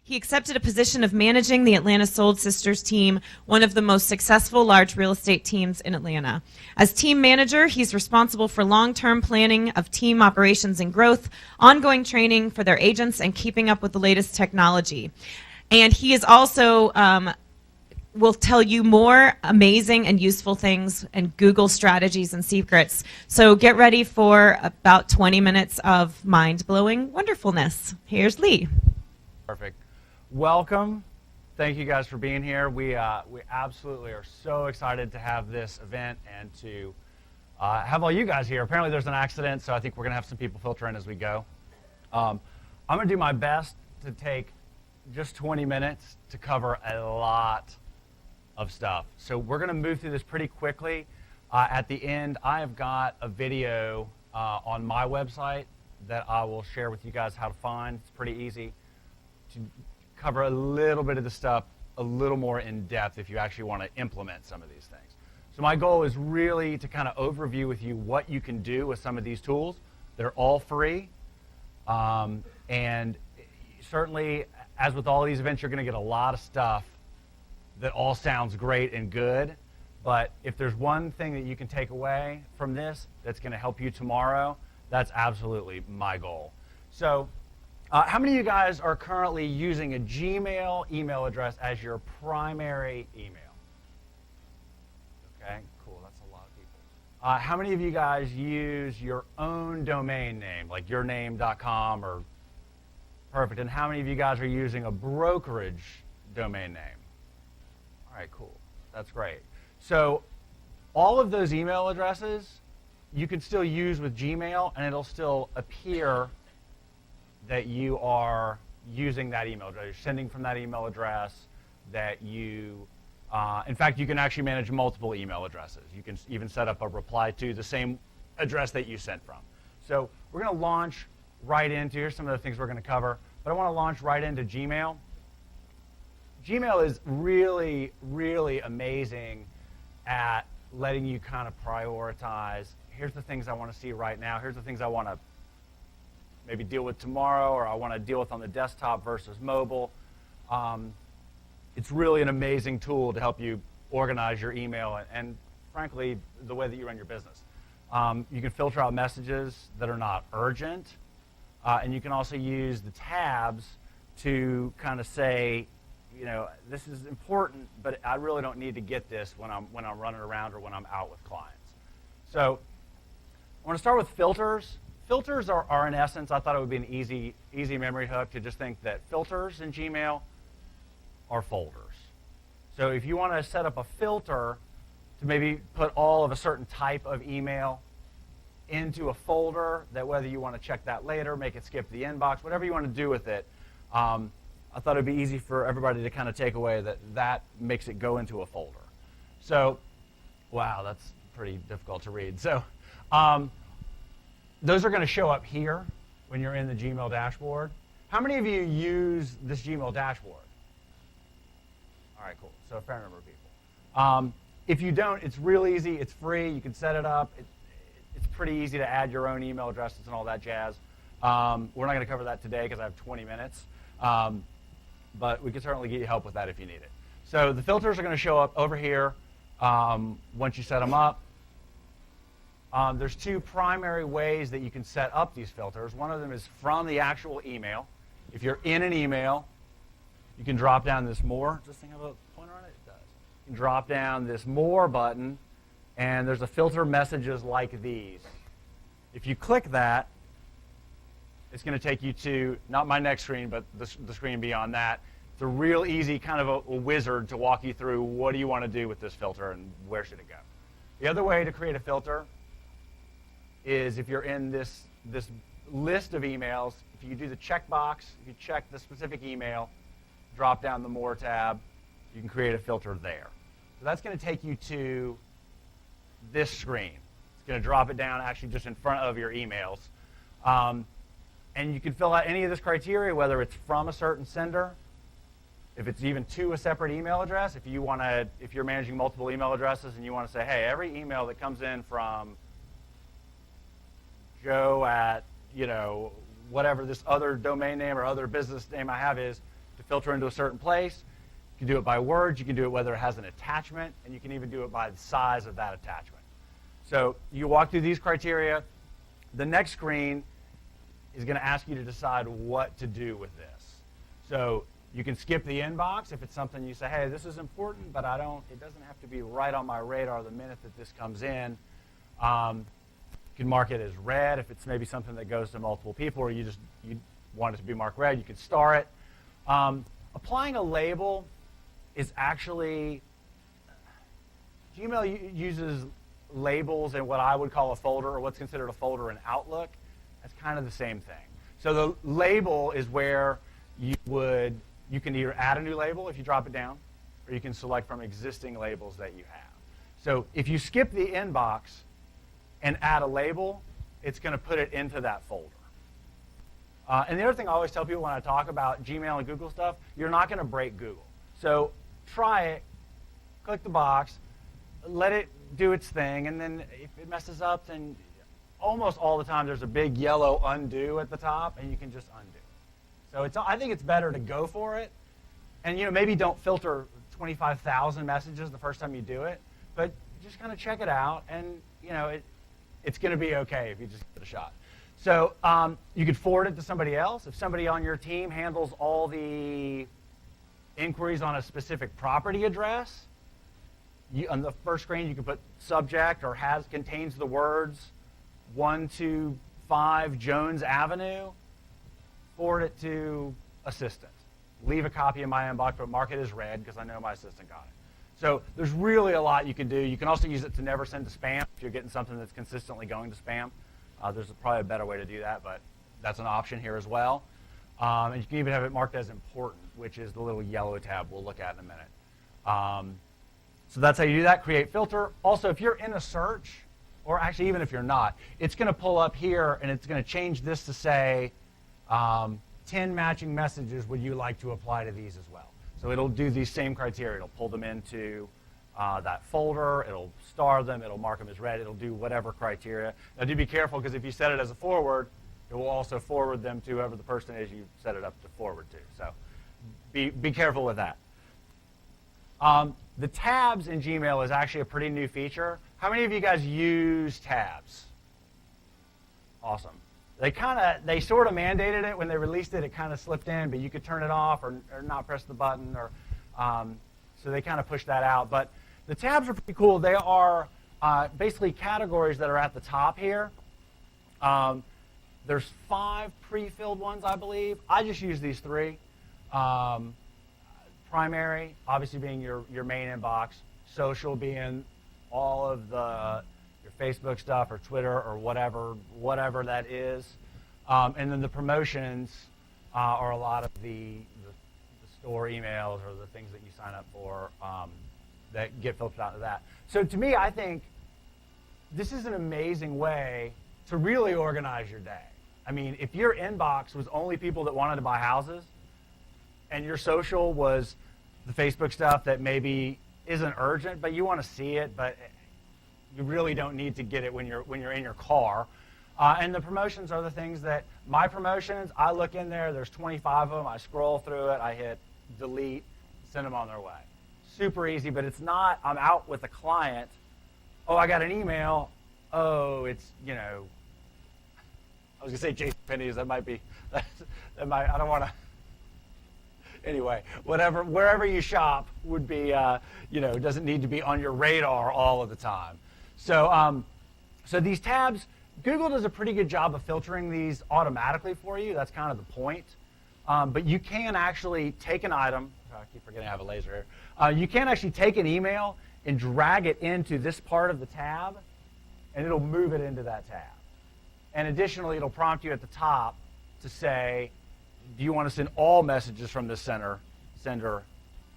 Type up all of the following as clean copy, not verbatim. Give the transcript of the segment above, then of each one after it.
He accepted a position of managing the Atlanta Sold Sisters team, one of the most successful large real estate teams in Atlanta. As team manager, he's responsible for long-term planning of team operations and growth, ongoing training for their agents, and keeping up with the latest technology. And he is also will tell you more amazing and useful things and Google strategies and secrets. So get ready for about 20 minutes of mind-blowing wonderfulness. Here's Lee. Perfect. Welcome. Thank you guys for being here. We absolutely are so excited to have this event and to have all you guys here. Apparently there's an accident, so I think we're going to have some people filter in as we go. I'm going to do my best to take just 20 minutes to cover a lot of stuff. So we're going to move through this pretty quickly. At the end, I have got a video on my website that I will share with you guys how to find. It's pretty easy to cover a little bit of the stuff a little more in depth if you actually want to implement some of these things. So my goal is really to kind of overview with you what you can do with some of these tools. They're all free. And certainly, as with all these events, you're going to get a lot of stuff that all sounds great and good. But if there's one thing that you can take away from this that's going to help you tomorrow, that's absolutely my goal. So how many of you guys are currently using a Gmail email address as your primary email? Okay, cool. That's a lot of people. How many of you guys use your own domain name, like yourname.com or perfect? And how many of you guys are using a brokerage domain name? All right, cool. That's great. So all of those email addresses you can still use with Gmail, and it'll still appear that you are using that email address. You're sending from that email address, that you, in fact, you can actually manage multiple email addresses. You can even set up a reply to the same address that you sent from. So we're going to launch right into, here's some of the things we're going to cover, but I want to launch right into Gmail. Gmail is really, really amazing at letting you kind of prioritize. Here's the things I want to see right now. Here's the things I want to maybe deal with tomorrow, or I want to deal with on the desktop versus mobile. It's really an amazing tool to help you organize your email and frankly, the way that you run your business. You can filter out messages that are not urgent, and you can also use the tabs to kind of say, you know, this is important, but I really don't need to get this when I'm running around or when I'm out with clients. So I want to start with filters. Filters are in essence, I thought it would be an easy memory hook to just think that filters in Gmail are folders. So if you want to set up a filter to maybe put all of a certain type of email into a folder, that whether you want to check that later, make it skip the inbox, whatever you want to do with it, I thought it would be easy for everybody to kind of take away that makes it go into a folder. So, wow, that's pretty difficult to read. So those are going to show up here when you're in the Gmail dashboard. How many of you use this Gmail dashboard? All right, cool. So a fair number of people. If you don't, it's real easy. It's free. You can set it up. It's pretty easy to add your own email addresses and all that jazz. We're not going to cover that today because I have 20 minutes. But we can certainly get you help with that if you need it. So the filters are going to show up over here once you set them up. There's two primary ways that you can set up these filters. One of them is from the actual email. If you're in an email, you can drop down this more. Does this thing have a pointer on it? It does. You can drop down this more button, and there's a filter messages like these. If you click that, it's going to take you to, not my next screen, but the screen beyond that. It's a real easy kind of a wizard to walk you through what do you want to do with this filter and where should it go. The other way to create a filter is if you're in this list of emails, if you do the checkbox, if you check the specific email, drop down the More tab, you can create a filter there. So that's going to take you to this screen. It's going to drop it down actually just in front of your emails. And you can fill out any of this criteria, whether it's from a certain sender, if it's even to a separate email address, if you're managing multiple email addresses and you want to say, hey, every email that comes in from Joe at, whatever this other domain name or other business name I have is to filter into a certain place. You can do it by words. You can do it whether it has an attachment, and you can even do it by the size of that attachment. So you walk through these criteria. The next screen is going to ask you to decide what to do with this. So you can skip the inbox if it's something you say, hey, this is important, but it doesn't have to be right on my radar the minute that this comes in. You can mark it as red if it's maybe something that goes to multiple people, or you want it to be marked red. You can star it. Applying a label is actually, Gmail uses labels in what I would call a folder, or what's considered a folder in Outlook. That's kind of the same thing. So the label is where you can either add a new label if you drop it down, or you can select from existing labels that you have. So if you skip the inbox and add a label, it's going to put it into that folder. And the other thing I always tell people when I talk about Gmail and Google stuff, you're not going to break Google. So try it, click the box, let it do its thing, and then if it messes up, then almost all the time there's a big yellow undo at the top, and you can just undo. So I think it's better to go for it, and maybe don't filter 25,000 messages the first time you do it, but just kind of check it out, and it's going to be okay if you just give it a shot. So you could forward it to somebody else. If somebody on your team handles all the inquiries on a specific property address, on the first screen you can put subject or contains the words 125 Jones Avenue, forward it to assistant. Leave a copy in my inbox, but mark it as red because I know my assistant got it. So there's really a lot you can do. You can also use it to never send to spam if you're getting something that's consistently going to spam. There's probably a better way to do that, but that's an option here as well. And you can even have it marked as important, which is the little yellow tab we'll look at in a minute. So that's how you do that, create filter. Also, if you're in a search, or actually even if you're not, it's going to pull up here, and it's going to change this to say 10 matching messages would you like to apply to these as well. So it'll do these same criteria. It'll pull them into that folder. It'll star them. It'll mark them as red. It'll do whatever criteria. Now, do be careful, because if you set it as a forward, it will also forward them to whoever the person is you set it up to forward to. So be careful with that. The tabs in Gmail is actually a pretty new feature. How many of you guys use tabs? Awesome. They sort of mandated it when they released it. It kind of slipped in, but you could turn it off or not press the button, or so they kind of pushed that out. But the tabs are pretty cool. They are basically categories that are at the top here. There's 5 pre-filled ones, I believe. I just use these 3. Primary, obviously being your main inbox. Social being all of your Facebook stuff or Twitter or whatever that is. And then the promotions are a lot of the store emails or the things that you sign up for that get filtered out of that. So to me, I think this is an amazing way to really organize your day. I mean, if your inbox was only people that wanted to buy houses, and your social was the Facebook stuff that maybe isn't urgent, but you want to see it, but you really don't need to get it when you're in your car. And the promotions are the things that, my promotions, I look in there, there's 25 of them, I scroll through it, I hit delete, send them on their way. Super easy, but it's not, I'm out with a client, oh, I got an email, oh, it's, I was going to say JCPenney's, that might be, I don't want to, anyway, wherever you shop would be, doesn't need to be on your radar all of the time. So, so these tabs, Google does a pretty good job of filtering these automatically for you. That's kind of the point. But you can actually take an item. I keep forgetting I have a laser here. You can actually take an email and drag it into this part of the tab, and it'll move it into that tab. And additionally, it'll prompt you at the top to say, do you want to send all messages from this sender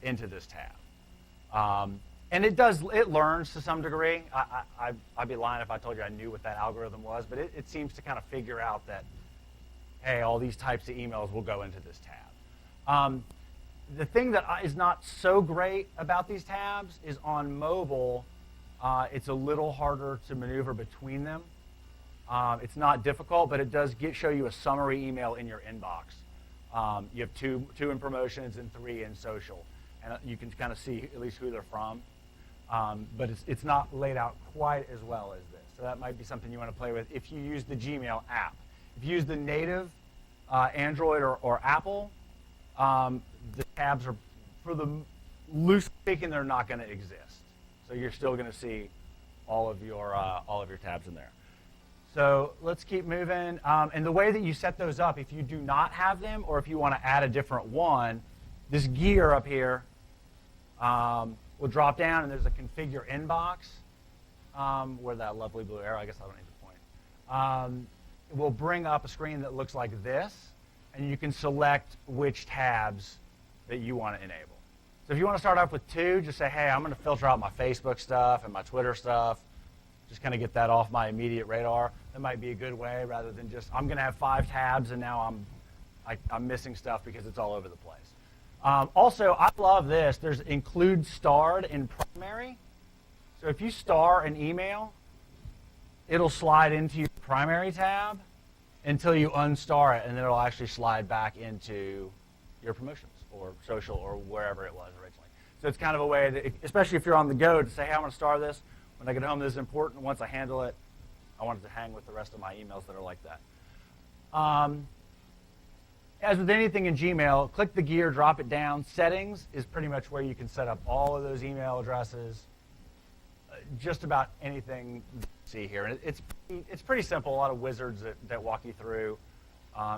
into this tab? And it learns to some degree. I'd be lying if I told you I knew what that algorithm was, but it seems to kind of figure out that, hey, all these types of emails will go into this tab. The thing that is not so great about these tabs is on mobile, it's a little harder to maneuver between them. It's not difficult, but it does show you a summary email in your inbox. You have two in promotions and 3 in social, and you can kind of see at least who they're from. But it's not laid out quite as well as this. So that might be something you want to play with if you use the Gmail app. If you use the native Android or Apple, the tabs are, for the loose speaking, they're not going to exist. So you're still going to see all of your tabs in there. So let's keep moving. And the way that you set those up, if you do not have them or if you want to add a different one, this gear up here will drop down, and there's a configure inbox where that lovely blue arrow, I guess I don't need to point. It will bring up a screen that looks like this, and you can select which tabs that you want to enable. So if you want to start off with 2, just say, hey, I'm going to filter out my Facebook stuff and my Twitter stuff. Just kind of get that off my immediate radar. That might be a good way, rather than just, I'm going to have 5 tabs and now I'm missing stuff because it's all over the place. Also, I love this. There's include starred in primary. So if you star an email, it'll slide into your primary tab until you unstar it, and then it'll actually slide back into your promotions or social or wherever it was originally. So it's kind of a way that, especially if you're on the go, to say, hey, I want to star this. When I get home, this is important. Once I handle it, I want it to hang with the rest of my emails that are like that. As with anything in Gmail, click the gear, drop it down. Settings is pretty much where you can set up all of those email addresses, just about anything you see here. And it's pretty simple, a lot of wizards that walk you through.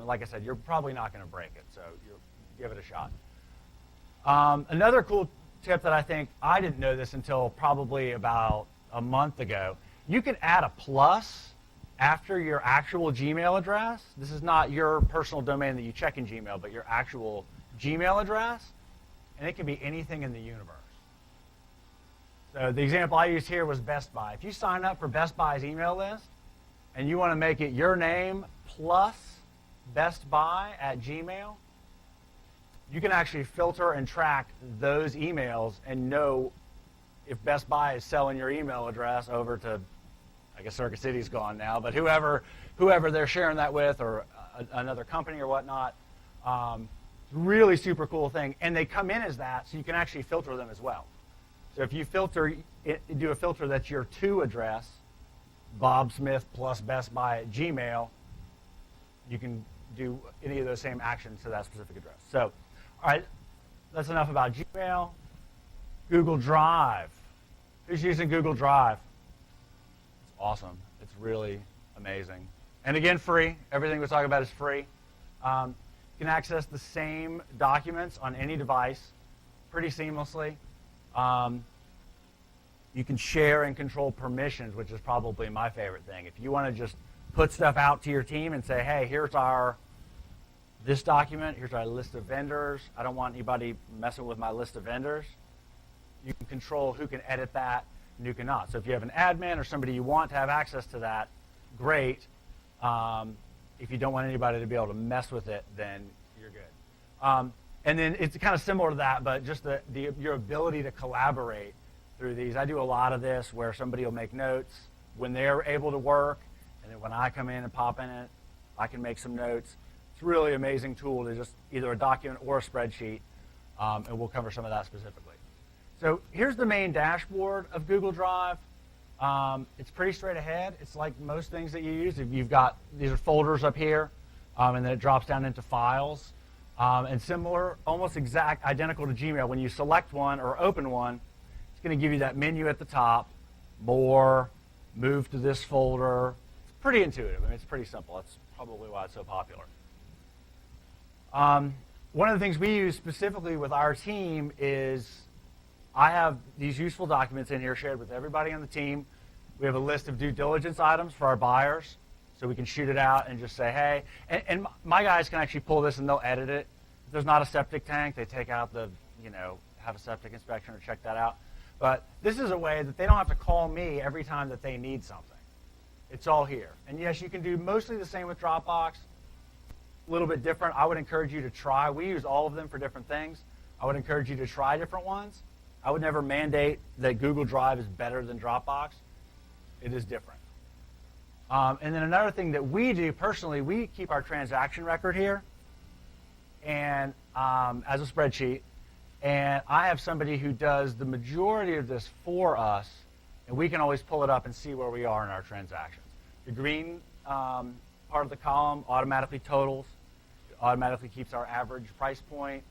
Like I said, you're probably not going to break it, so give it a shot. Another cool tip that I didn't know this until probably about a month ago, you can add a plus after your actual Gmail address. This is not your personal domain that you check in Gmail, but your actual Gmail address, and it can be anything in the universe. So the example I used here was Best Buy. If you sign up for Best Buy's email list and you want to make it your name plus Best Buy at Gmail, you can actually filter and track those emails and know if Best Buy is selling your email address over to, I guess Circuit City's gone now, but whoever they're sharing that with, or another company or whatnot. Really super cool thing. And they come in as that, so you can actually filter them as well. So if you do a filter that's your to address, Bob Smith plus Best Buy at Gmail, you can do any of those same actions to that specific address. So, all right, that's enough about Gmail. Google Drive. Who's using Google Drive? It's awesome. It's really amazing. And again, free. Everything we're talking about is free. You can access the same documents on any device pretty seamlessly. You can share and control permissions, which is probably my favorite thing. If you want to just put stuff out to your team and say, hey, here's this document, here's our list of vendors. I don't want anybody messing with my list of vendors. You can control who can edit that and who cannot. So if you have an admin or somebody you want to have access to that, great. If you don't want anybody to be able to mess with it, then you're good. And then it's kind of similar to that, but just your ability to collaborate through these. I do a lot of this where somebody will make notes when they're able to work, and then when I come in and pop in it, I can make some notes. It's a really amazing tool to just either a document or a spreadsheet, and we'll cover some of that specifically. So here's the main dashboard of Google Drive. It's pretty straight ahead. It's like most things that you use. You've got, these are folders up here, and then it drops down into files. And similar, almost identical to Gmail. When you select one or open one, it's going to give you that menu at the top, more, move to this folder. It's pretty intuitive. I mean, it's pretty simple. That's probably why it's so popular. One of the things we use specifically with our team is I have these useful documents in here shared with everybody on the team. We have a list of due diligence items for our buyers, so we can shoot it out and just say, hey, and my guys can actually pull this and they'll edit it. If there's not a septic tank, they take out have a septic inspection or check that out. But this is a way that they don't have to call me every time that they need something. It's all here. And yes, you can do mostly the same with Dropbox, a little bit different. I would encourage you to try. We use all of them for different things. I would encourage you to try different ones. I would never mandate that Google Drive is better than Dropbox. It is different. And then another thing that we do personally, we keep our transaction record here and as a spreadsheet. And I have somebody who does the majority of this for us, and we can always pull it up and see where we are in our transactions. The green part of the column automatically totals. It automatically keeps our average price point,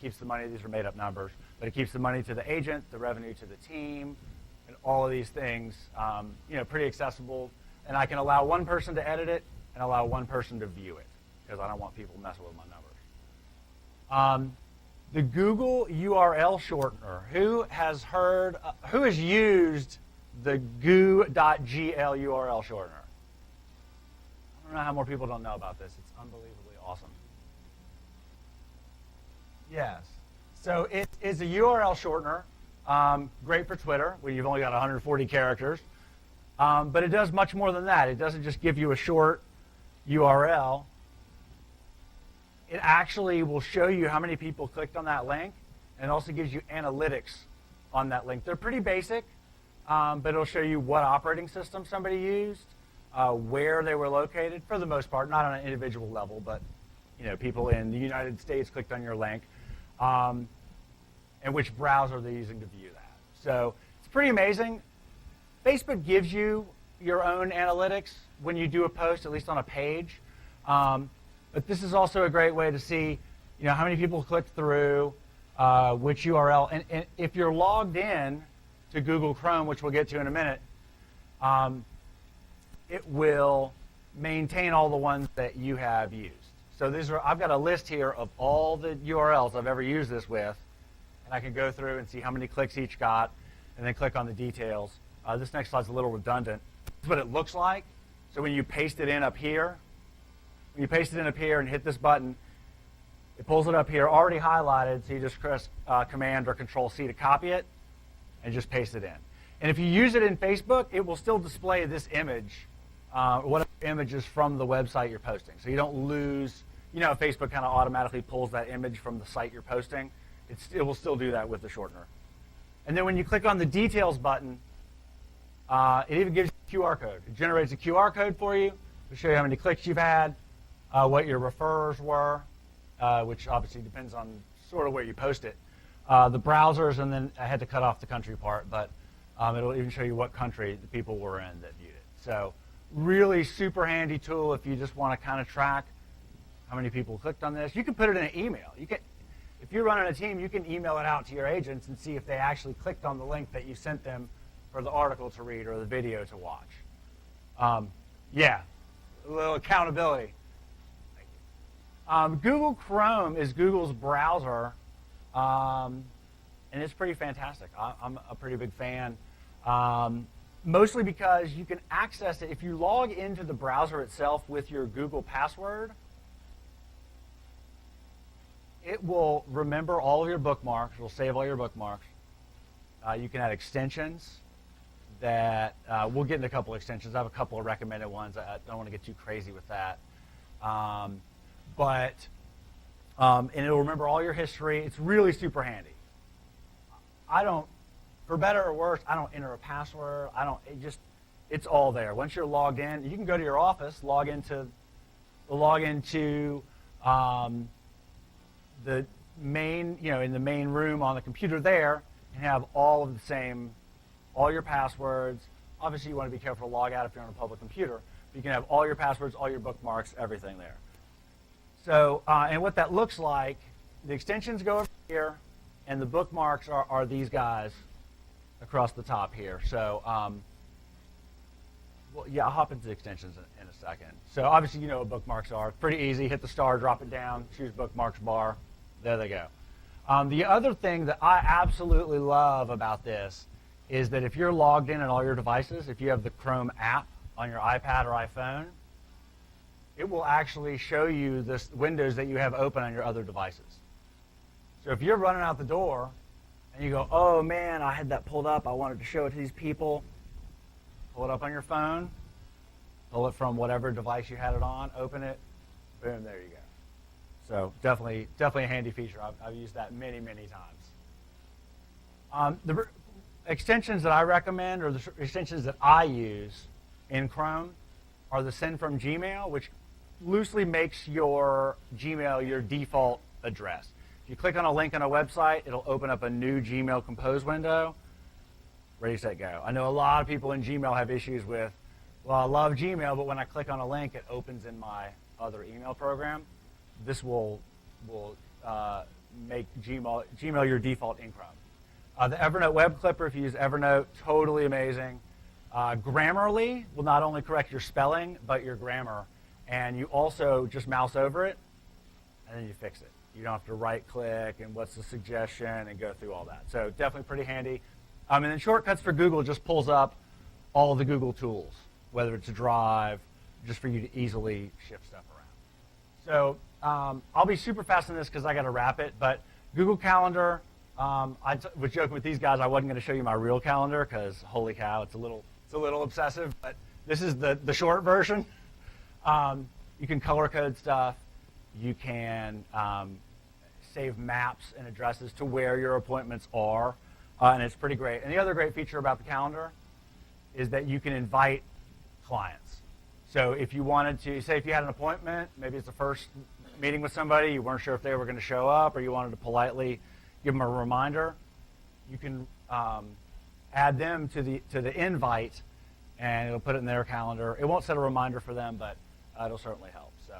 keeps the money. These are made-up numbers, but it keeps the money to the agent, the revenue to the team, and all of these things, pretty accessible. And I can allow one person to edit it and allow one person to view it because I don't want people messing with my numbers. The Google URL shortener. Who has used the goo.gl URL shortener? I don't know how more people don't know about this. It's unbelievably awesome. Yes. So it is a URL shortener. Great for Twitter, where you've only got 140 characters. But it does much more than that. It doesn't just give you a short URL. It actually will show you how many people clicked on that link, and it also gives you analytics on that link. They're pretty basic, but it'll show you what operating system somebody used, where they were located, for the most part, not on an individual level, but people in the United States clicked on your link, and which browser they're using to view that. So it's pretty amazing. Facebook gives you your own analytics when you do a post, at least on a page. But this is also a great way to see, how many people clicked through, which URL. And if you're logged in to Google Chrome, which we'll get to in a minute, it will maintain all the ones that you have used. So I've got a list here of all the URLs I've ever used this with, and I can go through and see how many clicks each got, and then click on the details. This next slide's a little redundant. This is what it looks like. So when you paste it in up here, and hit this button, it pulls it up here, already highlighted, so you just press Command or Control-C to copy it, and just paste it in. And if you use it in Facebook, it will still display this image, whatever image is from the website you're posting. So you don't lose, Facebook kind of automatically pulls that image from the site you're posting. It will still do that with the shortener. And then when you click on the Details button, it even gives you a QR code. It generates a QR code for you to show you how many clicks you've had, what your referrers were, which obviously depends on sort of where you post it, the browsers, and then I had to cut off the country part, but it'll even show you what country the people were in that viewed it. So really super handy tool if you just want to kind of track how many people clicked on this. You can put it in an email. If you're running a team, you can email it out to your agents and see if they actually clicked on the link that you sent them for the article to read or the video to watch. Yeah, a little accountability. Google Chrome is Google's browser, and it's pretty fantastic. I'm a pretty big fan, mostly because you can access it. If you log into the browser itself with your Google password, it will remember all of your bookmarks. It will save all your bookmarks. You can add extensions that we'll get into a couple of extensions. I have a couple of recommended ones. I don't want to get too crazy with that. And it'll remember all your history. It's really super handy. For better or worse, I don't enter a password. It's all there. Once you're logged in, you can go to your office, log into the main, in the main room on the computer there, and have all your passwords. Obviously, you want to be careful to log out if you're on a public computer. But you can have all your passwords, all your bookmarks, everything there. So, and what that looks like, the extensions go over here, and the bookmarks are these guys across the top here. So, I'll hop into the extensions in a second. So obviously you know what bookmarks are. Pretty easy. Hit the star, drop it down, choose bookmarks bar. There they go. The other thing that I absolutely love about this is that if you're logged in on all your devices, if you have the Chrome app on your iPad or iPhone, it will actually show you the windows that you have open on your other devices. So if you're running out the door and you go, oh man, I had that pulled up, I wanted to show it to these people, pull it up on your phone, pull it from whatever device you had it on, open it, boom, there you go. So definitely a handy feature. I've used that many, many times. The extensions that I recommend, or the extensions that I use, in Chrome are the send from Gmail, which loosely makes your Gmail your default address. If you click on a link on a website, it'll open up a new Gmail Compose window. Ready, set, go. I know a lot of people in Gmail have issues with, well, I love Gmail, but when I click on a link, it opens in my other email program. This will make Gmail your default in Chrome. The Evernote web clipper, if you use Evernote, totally amazing. Grammarly will not only correct your spelling, but your grammar. And you also just mouse over it, and then you fix it. You don't have to right-click and what's the suggestion and go through all that. So definitely pretty handy. And then Shortcuts for Google just pulls up all of the Google tools, whether it's a Drive, just for you to easily shift stuff around. So I'll be super fast on this because I got to wrap it. But Google Calendar, I was joking with these guys I wasn't going to show you my real calendar because holy cow, it's a little obsessive. But this is the short version. You can color code stuff. You can save maps and addresses to where your appointments are, and it's pretty great. And the other great feature about the calendar is that you can invite clients. So if you wanted to, say if you had an appointment, maybe it's the first meeting with somebody, you weren't sure if they were going to show up, or you wanted to politely give them a reminder, you can add them to the invite, and it'll put it in their calendar. It won't set a reminder for them, but it'll certainly help. So,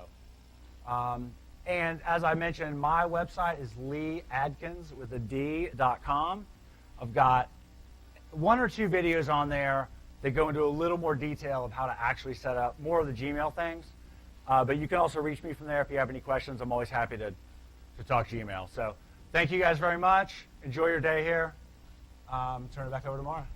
and as I mentioned, my website is leeadkins.com. I've got 1 or 2 videos on there that go into a little more detail of how to actually set up more of the Gmail things. But you can also reach me from there if you have any questions. I'm always happy to talk Gmail. So thank you guys very much. Enjoy your day here. Turn it back over tomorrow.